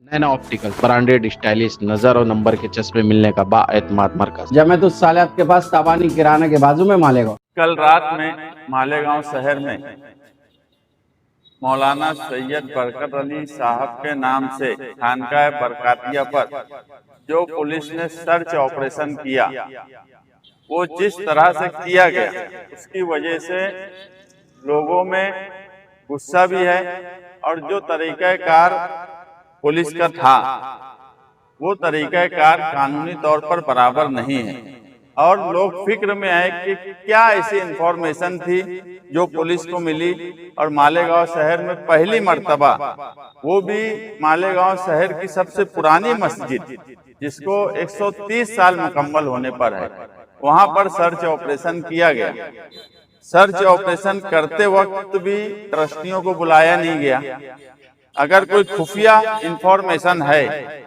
नैना opticals branded stylish नजर और number के चश्मे मिलने का बाएतमाद मरकज। जब मैं तो सालियात के पास ताबानी किराना के बाजू में मालेगांव। कल रात में मालेगांव शहर में मौलाना सैयद बरकत अली साहब के नाम से खानकाह बरकातिया पर जो पुलिस ने सर्च ऑपरेशन किया, वो जिस तरह से किया गया उसकी वजह से लोगों में गुस्सा भी है और जो तरीक़ाकार पुलिस का था वो तरीक़ाकार कानूनी तौर पर बराबर नहीं है और लोग फिक्र में आए कि क्या ऐसी इंफॉर्मेशन थी जो पुलिस को मिली और मालेगांव शहर में पहली मर्तबा, वो भी मालेगांव शहर की सबसे पुरानी मस्जिद जिसको 130 साल मुकम्मल होने पर है, वहां पर सर्च ऑपरेशन किया गया। सर्च ऑपरेशन करते वक्त भी ट्रस्टियों को बुलाया नहीं गया। अगर कोई खुफिया इंफॉर्मेशन है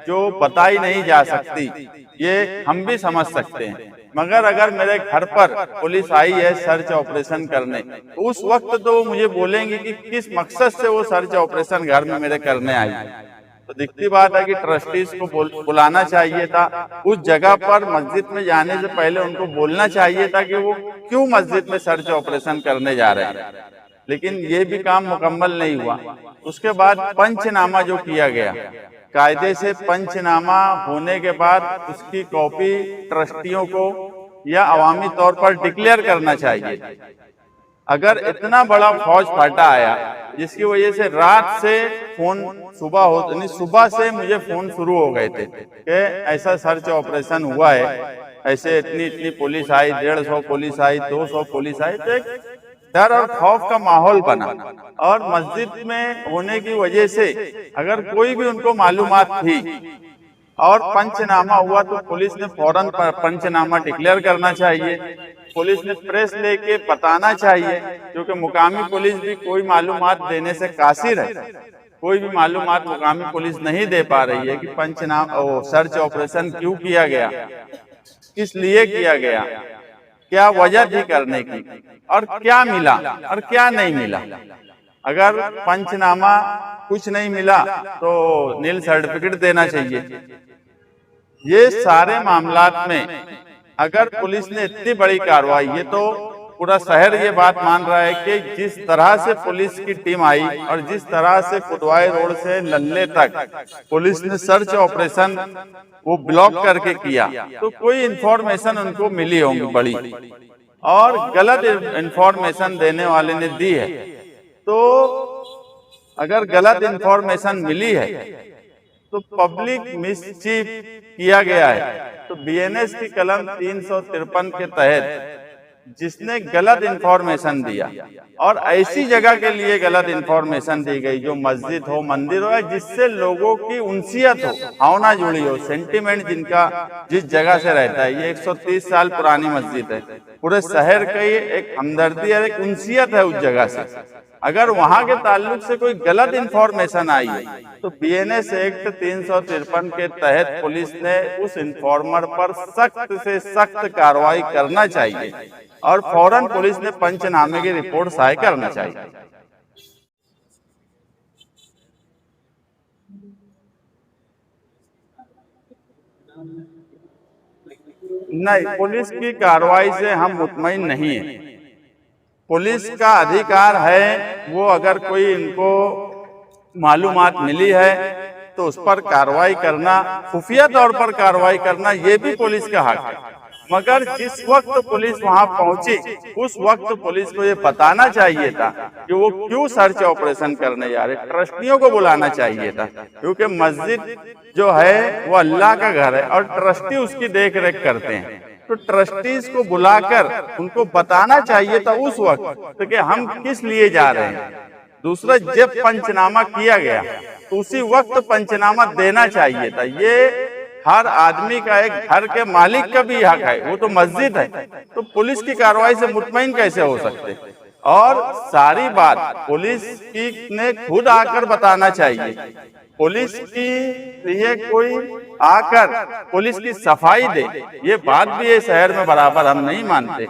जो बताई नहीं जा सकती, ये हम भी समझ सकते हैं, मगर अगर मेरे घर पर पुलिस आई है सर्च ऑपरेशन करने, तो उस वक्त तो वो मुझे बोलेंगे कि किस मकसद से वो सर्च ऑपरेशन घर में मेरे करने आई है। तो दिखती बात है कि ट्रस्टीज को बुलाना चाहिए था। उस जगह पर मस्जिद में जाने से पहले उनको बोलना चाहिए था कि वो क्यों मस्जिद में सर्च ऑपरेशन करने जा रहे हैं, लेकिन ये भी काम मुकम्मल नहीं हुआ। उसके बाद पंचनामा जो किया गया, कायदे से पंचनामा होने के बाद उसकी कॉपी ट्रस्टियों को या अवामी तौर पर डिक्लेयर करना चाहिए। अगर इतना बड़ा फौज फाटा आया जिसकी वजह से रात से फोन सुबह से मुझे फोन शुरू हो गए थे कि ऐसा सर्च ऑपरेशन हुआ है, ऐसे इतनी पुलिस आई, 150 पुलिस आई, 200 पुलिस आई, तो एक डर और खौफ का माहौल बना। और मस्जिद में होने की वजह से अगर कोई भी उनको मालूमात थी और पंचनामा हुआ तो पुलिस ने फौरन पंचनामा डिक्लेयर करना चाहिए। पुलिस ने प्रेस लेके बताना चाहिए, क्योंकि मुकामी पुलिस भी कोई मालूमात देने से कासिर है। कोई भी मालूमात मुकामी पुलिस नहीं दे पा रही है कि पंचनामा सर्च ऑपरेशन क्यों किया गया, किस लिए किया गया, क्या वजह थी करने की, और क्या मिला और क्या नहीं मिला। अगर पंचनामा कुछ नहीं मिला तो नील सर्टिफिकेट देना चाहिए। ये सारे मामलात में अगर पुलिस ने इतनी बड़ी कार्रवाई, ये तो पूरा शहर ये बात मान रहा है कि जिस तरह से पुलिस की टीम आई और जिस तरह से कुदवाई रोड से लल्ले तक पुलिस ने सर्च ऑपरेशन वो ब्लॉक करके किया, तो कोई इंफॉर्मेशन उनको मिली होगी बड़ी, और गलत इंफॉर्मेशन देने वाले ने दी है। तो अगर गलत इंफॉर्मेशन मिली है तो पब्लिक मिसचीफ किया गया है, तो बीएनएस की कलम 353 के तहत जिसने गलत इंफॉर्मेशन दिया और ऐसी जगह के लिए गलत इंफॉर्मेशन दी गई जो मस्जिद हो, मंदिर हो, जिससे लोगों की उनसियत हो, भावना जुड़ी हो, सेंटिमेंट जिनका जिस जगह से रहता है। ये 130 साल पुरानी मस्जिद है, पूरे शहर की एक हमदर्दी और एक उनसियत है उस जगह से। अगर वहां के ताल्लुक से कोई गलत इंफॉर्मेशन आई है तो बीएनएस एक्ट 353 के तहत पुलिस ने उस इंफॉर्मर पर सख्त से सख्त कार्रवाई करना चाहिए और फौरन पुलिस ने पंचनामे की रिपोर्ट शाये करना चाहिए। नहीं, पुलिस की कार्रवाई से हम मुतमईन नहीं है। पुलिस का अधिकार है, वो अगर कोई इनको मालूमात मिली है तो उस पर कार्रवाई करना, खुफिया तौर पर कार्रवाई करना, ये भी पुलिस का हक है। मगर जिस वक्त पुलिस वहां पहुंची उस वक्त पुलिस को ये बताना चाहिए था कि वो क्यों सर्च ऑपरेशन करने जा रहे, ट्रस्टियों को बुलाना चाहिए था, क्योंकि मस्जिद जो है वो अल्लाह का घर है और ट्रस्टी उसकी देख रेख करते हैं। तो ट्रस्टीज को बुलाकर उनको बताना चाहिए था उस वक्त कि हम किस लिए जा रहे हैं। दूसरा, जब पंचनामा किया गया तो उसी वक्त पंचनामा देना चाहिए था। ये हर आदमी का, एक घर के मालिक का भी हक है, वो तो मस्जिद है। तो पुलिस की कार्रवाई से मुतमईन कैसे हो सकते? और सारी बात पुलिस की ने खुद आकर बताना चाहिए। पुलिस की लिए कोई आकर पुलिस की सफाई दे, ये बात भी ये शहर में बराबर हम नहीं मानते।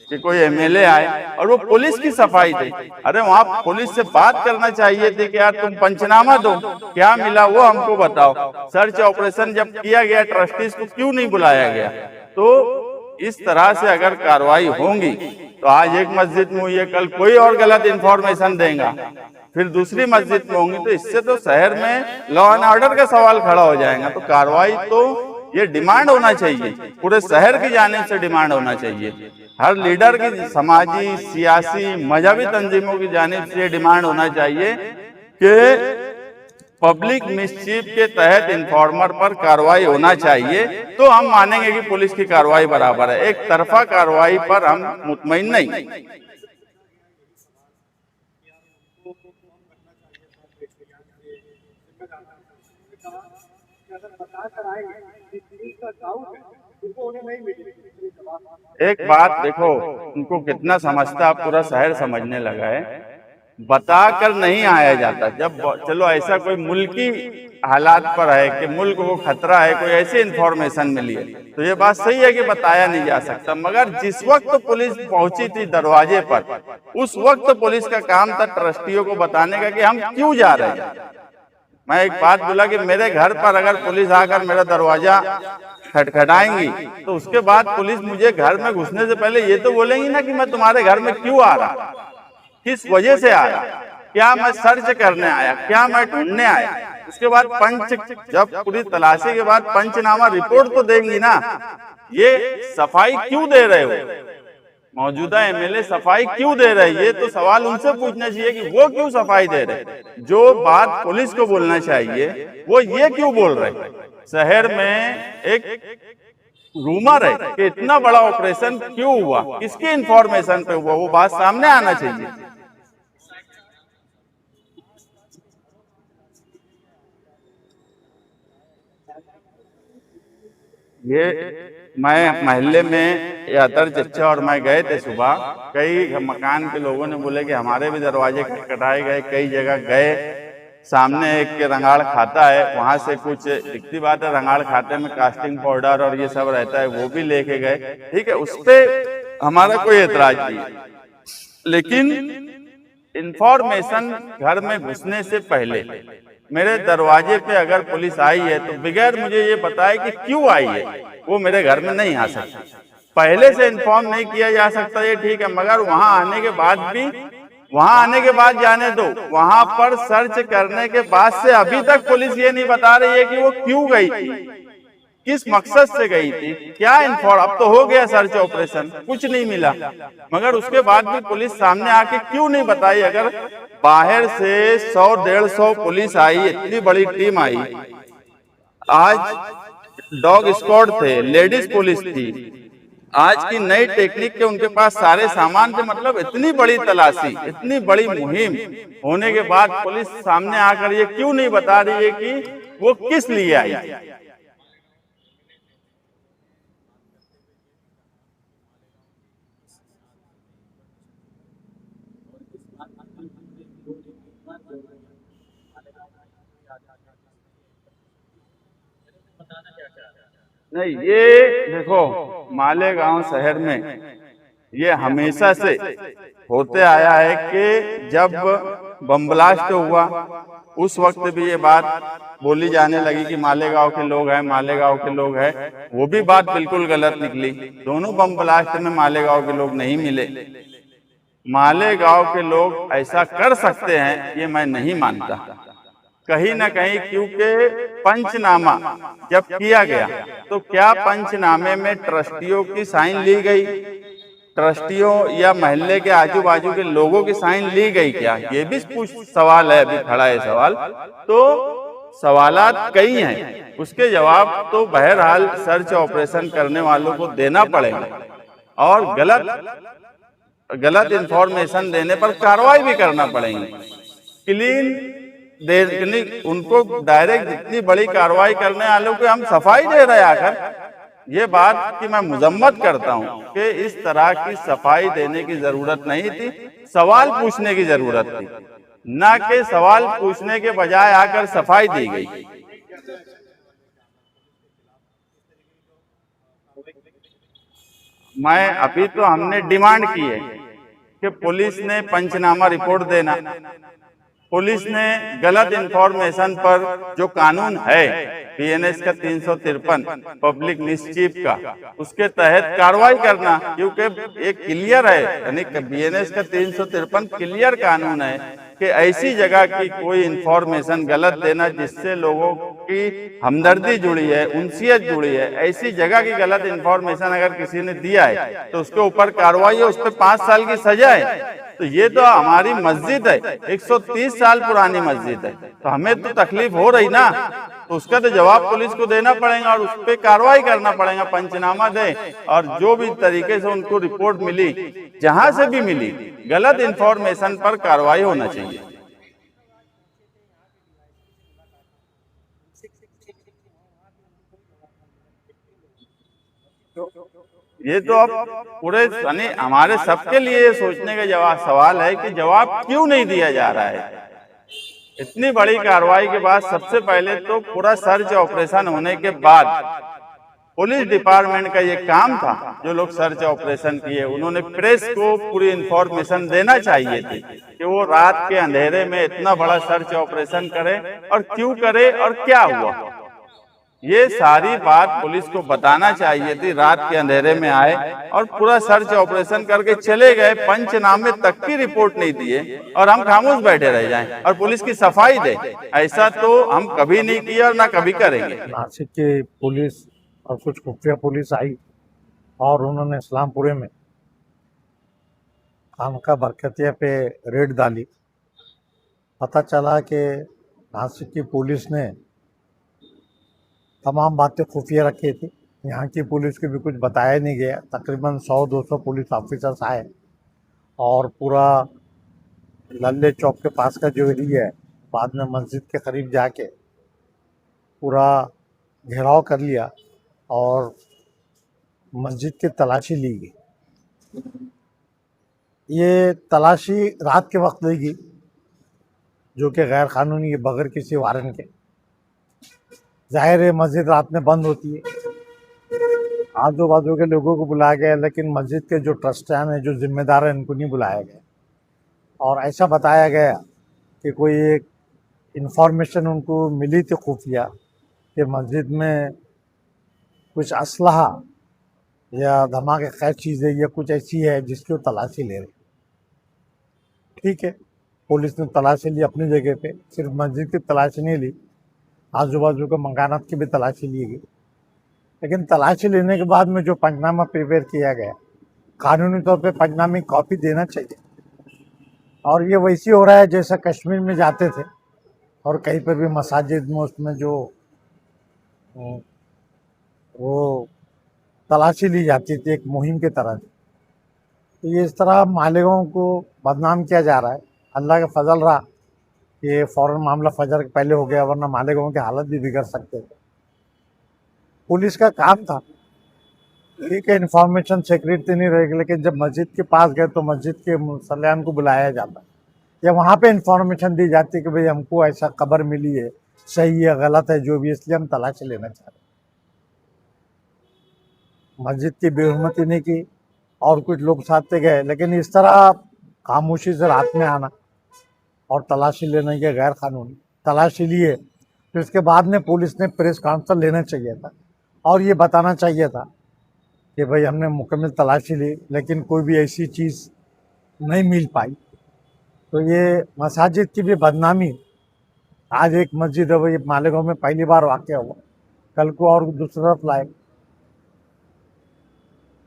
कि कोई एमएलए आए और वो पुलिस की सफाई दे। अरे वहाँ पुलिस से बात करना चाहिए थी कि यार तुम पंचनामा दो, क्या मिला वो हमको बताओ। सर्च ऑपरेशन जब किया गया ट्रस्टीज को क्यों नहीं बुलाया गया? तो इस तरह से अगर कार्रवाई होंगी तो आज एक मस्जिद में हुई है, कल कोई और गलत इंफॉर्मेशन देगा, फिर दूसरी मस्जिद में होंगी, तो इससे तो शहर में लॉ एंड ऑर्डर का सवाल खड़ा हो जाएगा। तो कार्रवाई तो ये डिमांड होना चाहिए, पूरे शहर की जानिब से डिमांड होना चाहिए, हर लीडर की, समाजी, सियासी, मजहबी तंजीमों की जानिब से डिमांड होना चाहिए कि पब्लिक मिसचीफ के तहत इन्फॉर्मर पर कार्रवाई होना चाहिए। तो हम मानेंगे कि पुलिस की कार्रवाई बराबर है। एक तरफा कार्रवाई पर हम मुतमईन नहीं। एक बात देखो, उनको कितना समझता, पूरा शहर समझने लगा है। बताकर नहीं आया जाता। जब चलो ऐसा कोई मुल्की हालात पर है कि मुल्क को खतरा है, कोई ऐसी इंफॉर्मेशन मिली है, तो ये बात सही है कि बताया नहीं जा सकता। मगर जिस वक्त पुलिस पहुंची थी दरवाजे पर, उस वक्त पुलिस का काम था ट्रस्टियों को बताने का कि हम क्यों जा रहे हैं। मैं एक बात बोला कि मेरे घर पर अगर पुलिस आकर मेरा दरवाजा खटखटाएंगी तो उसके बाद पुलिस मुझे घर में घुसने से पहले ये तो बोलेंगी ना कि मैं तुम्हारे घर में क्यों आ रहा, किस वजह से आ रहा, क्या मैं सर्च करने आया, क्या मैं ढूंढने आया। उसके बाद जब पूरी तलाशी के बाद पंचनामा रिपोर्ट तो देंगी ना। ये सफाई क्यों दे रहे हो, मौजूदा एमएलए सफाई क्यों दे रहे, ये तो सवाल उनसे पूछना चाहिए कि वो क्यों सफाई दे रहे। जो बात पुलिस को बोलना चाहिए वो ये क्यों बोल रहे। शहर में एक रूमर है कि इतना बड़ा ऑपरेशन क्यों हुआ, किसके इंफॉर्मेशन पे हुआ, वो बात सामने आना चाहिए। ये मैं महल्ले में यादर चचा और मैं गए थे सुबह, कई मकान के लोगों ने बोले कि हमारे भी दरवाजे खटखटाए गए, कई जगह गए, सामने एक के रंगाड़ खाता है, वहां से कुछ दिखती बात है, रंगाड़ खाते में कास्टिंग पाउडर और ये सब रहता है, वो भी लेके गए। ठीक है, उस पे हमारा कोई एतराज नहीं, लेकिन इंफॉर्मेशन घर में घुसने से पहले मेरे दरवाजे पे अगर पुलिस आई है तो बगैर मुझे ये बताए कि क्यों आई है वो मेरे घर में नहीं आ सकती। पहले से इन्फॉर्म नहीं किया जा सकता, ये ठीक है, मगर वहां आने के बाद भी, वहां आने के बाद जाने दो, वहां पर सर्च करने के बाद से अभी तक पुलिस ये नहीं बता रही है कि वो क्यों गई थी, किस मकसद से गई थी, क्या इन्फॉर्म। अब तो हो गया सर्च ऑपरेशन, कुछ नहीं मिला, मगर उसके बाद भी पुलिस सामने आके क्यों नहीं बताई। अगर बाहर से 100-150 पुलिस आई, इतनी बड़ी टीम आई, आज डॉग स्क्वाड थे, लेडीज पुलिस थी, आज की नई टेक्निक के उनके पास सारे सामान थे, मतलब इतनी बड़ी तलाशी, इतनी बड़ी मुहिम होने के बाद पुलिस सामने आकर ये क्यों नहीं बता रही है कि वो किस लिए आई। नहीं, ये देखो, मालेगांव शहर में ये हमेशा से होते आया है कि जब बम ब्लास्ट हुआ उस वक्त भी ये बात बोली जाने लगी कि मालेगांव के लोग हैं, मालेगांव के लोग हैं। वो भी बात बिल्कुल गलत निकली। दोनों बम ब्लास्ट में मालेगांव के लोग नहीं मिले। मालेगांव के लोग ऐसा कर सकते हैं ये मैं नहीं मानता, कहीं ना कहीं, क्योंकि पंचनामा जब किया गया तो क्या पंचनामे में ट्रस्टियों की साइन ली गई, ट्रस्टियों या महल्ले के आजू बाजू के लोगों की साइन ली गई क्या, ये भी कुछ सवाल है, अभी खड़ा है सवाल। तो सवालात कई हैं, उसके जवाब तो बहरहाल सर्च ऑपरेशन करने वालों को देना पड़ेगा और गलत इंफॉर्मेशन देने पर कार्रवाई भी करना पड़ेगी। क्लीन उनको डायरेक्ट इतनी बड़ी कार्रवाई करने वालों को हम सफाई दे रहे आकर, ये बात की मैं मजम्मत करता हूं कि इस तरह की सफाई देने की जरूरत नहीं थी, सवाल पूछने की जरूरत थी, ना कि सवाल पूछने के बजाय आकर सफाई दी गई। मैं अभी तो हमने डिमांड की है कि पुलिस ने पंचनामा रिपोर्ट देना, पुलिस ने गलत इंफॉर्मेशन पर जो कानून है बीएनएस का 353 पब्लिक मिसचीफ का, उसके तहत कार्रवाई करना, क्योंकि एक क्लियर है, यानी बीएनएस का 353 क्लियर कानून है कि ऐसी जगह की कोई इंफॉर्मेशन गलत देना जिससे लोगों की हमदर्दी जुड़ी है, उनसियत जुड़ी है, ऐसी जगह की गलत इंफॉर्मेशन अगर किसी ने दिया है तो उसके ऊपर कार्रवाई है, उस पर 5 साल की सजा है। तो ये तो हमारी मस्जिद है, 130 साल पुरानी मस्जिद है, तो हमें तो तकलीफ हो रही ना, तो उसका तो जवाब पुलिस को देना पड़ेगा और उस पर कार्रवाई करना पड़ेगा, पंचनामा दे, और जो भी तरीके से उनको रिपोर्ट मिली, जहां से भी मिली, गलत इंफॉर्मेशन पर कार्रवाई होना चाहिए। ये तो अब पूरे यानी हमारे सबके लिए सोचने का जवाब सवाल है कि जवाब क्यों नहीं दिया जा रहा है। इतनी बड़ी कार्रवाई के बाद सबसे पहले तो पूरा सर्च ऑपरेशन होने के बाद पुलिस डिपार्टमेंट का ये काम था, जो लोग सर्च ऑपरेशन किए उन्होंने प्रेस को पूरी इंफॉर्मेशन देना चाहिए थी कि वो रात के अंधेरे में इतना बड़ा सर्च ऑपरेशन करे और क्यों करे और क्या हुआ। ये सारी बात पुलिस को बताना चाहिए थी। रात के अंधेरे में आए और पूरा सर्च ऑपरेशन करके चले गए, पंचनामे तक की रिपोर्ट नहीं दिए और हम खामोश बैठे रह जाएं और पुलिस की सफाई दे। ऐसा तो हम कभी नहीं किया और ना कभी करेंगे। नासिक की पुलिस और कुछ खुफिया पुलिस आई और उन्होंने इस्लामपुरे में खानका बरकतिया पे रेड डाली। पता चला कि नासिक की पुलिस ने तमाम बातें खुफिया रखी थी। यहाँ की पुलिस को भी कुछ बताया नहीं गया। तकरीबन 100-200 पुलिस ऑफिसर्स आए और पूरा लल्ले चौक के पास का जो एरिया है, बाद में मस्जिद के करीब जाके पूरा घेराव कर लिया और मस्जिद की तलाशी ली गई। ये तलाशी रात के वक्त ली गई, जो कि गैर कानूनी है, बगैर किसी वारंट के। जाहिर है मस्जिद रात में बंद होती है, आजू बाजू के लोगों को बुलाया गया, लेकिन मस्जिद के जो ट्रस्टियान हैं, जो जिम्मेदार हैं, उनको नहीं बुलाया गया। और ऐसा बताया गया कि कोई एक इंफॉर्मेशन उनको मिली थी खुफिया कि मस्जिद में कुछ असलहा या धमाके खैर चीज़ें या कुछ ऐसी है जिसकी वो तलाशी ले रही। ठीक है, पुलिस ने तलाशी ली अपनी जगह पे, सिर्फ मस्जिद की तलाशी नहीं ली, आजू बाजू के मकानात की भी तलाशी ली गई। लेकिन तलाशी लेने के बाद में जो पंचनामा प्रिपेयर किया गया, कानूनी तौर पे पंचनामे की कॉपी देना चाहिए। और ये वैसे हो रहा है जैसा कश्मीर में जाते थे और कहीं पर भी मसाजिद में उसमें जो वो तलाशी ली जाती थी एक मुहिम की तरह। तो ये इस तरह मालिकों को बदनाम किया जा रहा है। अल्लाह का फजल रहा, ये फ़ौरन मामला फजर के पहले हो गया, वरना मालिकों की हालत भी बिगड़ सकते थे। पुलिस का काम था, ठीक है, इन्फॉर्मेशन सीक्रेट नहीं रहेगी, लेकिन जब मस्जिद के पास गए तो मस्जिद के मुसल्लियान को बुलाया जाता या वहाँ पे इन्फॉर्मेशन दी जाती कि भाई हमको ऐसा खबर मिली है, सही है गलत है जो भी, इसलिए हम तलाशी लेना चाह रहे। मस्जिद की बेहुरमती नहीं की और कुछ लोग साथ गए, लेकिन इस तरह खामोशी से रात में आना और तलाशी लेने के गैर कानूनी तलाशी लिए। तो इसके बाद में पुलिस ने प्रेस कॉन्फ्रेंस लेना चाहिए था और ये बताना चाहिए था कि भाई हमने मुकम्मल तलाशी ली, लेकिन कोई भी ऐसी चीज़ नहीं मिल पाई। तो ये मसाजिद की भी बदनामी, आज एक मस्जिद है वही मालेगांव में पहली बार वाक़या हुआ, कल को और दूसरी तरफ लाए।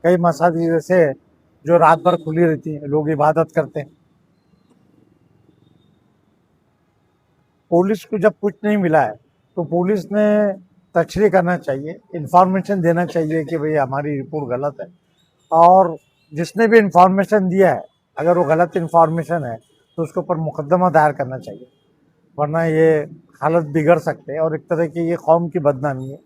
कई मसाजिद ऐसे जो रात भर खुली रहती हैं, लोग इबादत करते हैं। पुलिस को जब कुछ नहीं मिला है तो पुलिस ने तशरीह करना चाहिए, इन्फॉर्मेशन देना चाहिए कि भाई हमारी रिपोर्ट गलत है, और जिसने भी इन्फॉर्मेशन दिया है अगर वो गलत इन्फॉर्मेशन है तो उसके ऊपर मुकदमा दायर करना चाहिए, वरना ये हालत बिगड़ सकते हैं और एक तरह की ये कौम की बदनामी है,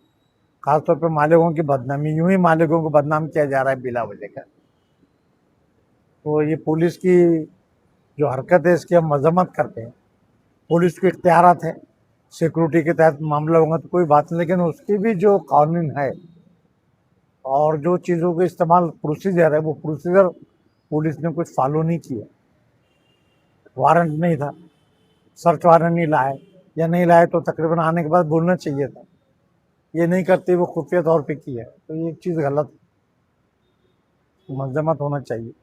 ख़ासतौर पे मालिकों की बदनामी। यूं ही मालिकों को बदनाम किया जा रहा है बिला वजह का। तो ये पुलिस की जो हरकत है इसकी हम मजम्मत करते हैं। पुलिस के इख्तियारात है, सिक्योरिटी के तहत मामला होगा तो कोई बात नहीं, लेकिन उसकी भी जो कानून है और जो चीज़ों के इस्तेमाल प्रोसीजर है वो प्रोसीजर पुलिस ने कुछ फॉलो नहीं किया। वारंट नहीं था, सर्च वारंट नहीं लाए, या नहीं लाए तो तकरीबन आने के बाद बोलना चाहिए था। ये नहीं करते, वो खुफिया तौर पे किया है, तो ये चीज़ गलत, मुनज़्ज़मत होना चाहिए।